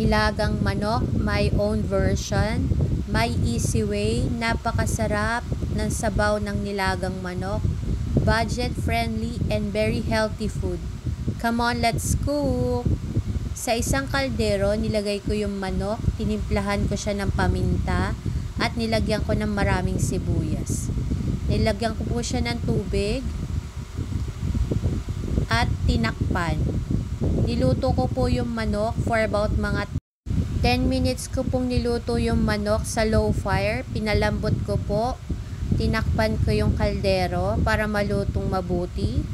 Nilagang manok, my own version. My easy way, napakasarap ng sabaw ng nilagang manok. Budget friendly and very healthy food. Come on, let's cook! Sa isang kaldero, nilagay ko yung manok, tinimplahan ko siya ng paminta, at nilagyan ko ng maraming sibuyas. Nilagyan ko po siya ng tubig, at tinakpan. Niluto ko po yung manok for about mga 10 minutes ko pong niluto yung manok sa low fire. Pinalambot ko po. Tinakpan ko yung kaldero para malutong mabuti.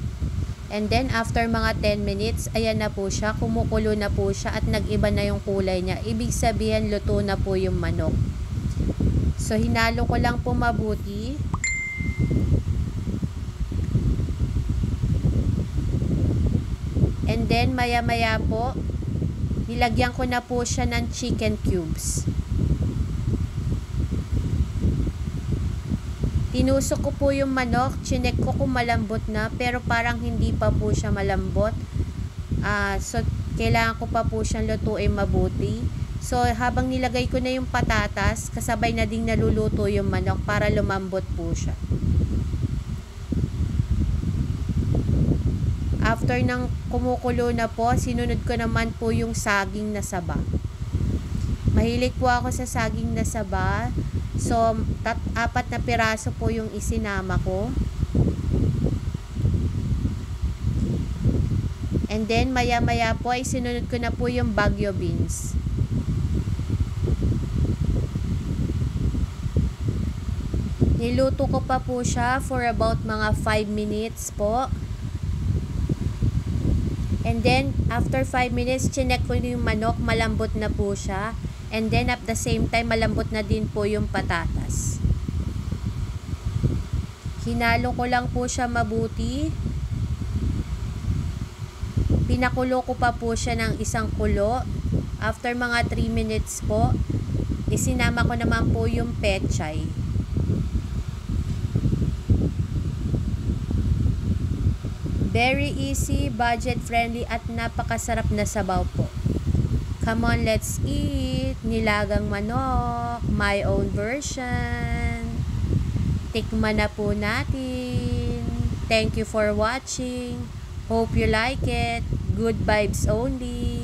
And then after mga 10 minutes, ayan na po siya. Kumukulo na po siya at nag-iba na yung kulay niya. Ibig sabihin, luto na po yung manok. So hinalo ko lang po mabuti. And then maya-maya po, nilagyan ko na po siya ng chicken cubes. Tinusok ko po yung manok, chinek ko kung malambot na, pero parang hindi pa po siya malambot. So kailangan ko pa po siyang lutuin mabuti. So habang nilagay ko na yung patatas, kasabay na ding naluluto yung manok para lumambot po siya. After ng kumukulo na po, sinunod ko naman po yung saging na saba. Mahilig po ako sa saging na saba. So, 4 na piraso po yung isinama ko. And then, maya-maya po, ay sinunod ko na po yung Baguio beans. Niluto ko pa po siya for about mga 5 minutes po. And then, after 5 minutes, chinek ko yung manok, malambot na po siya. And then, at the same time, malambot na din po yung patatas. Hinalo ko lang po siya mabuti. Pinakulo ko pa po siya ng isang kulo. After mga 3 minutes po, isinama ko naman po yung pechay. Very easy, budget friendly at napakasarap na sabaw po. Come on, let's eat! Nilagang manok, my own version. Tikman na po natin. Thank you for watching. Hope you like it. Good vibes only.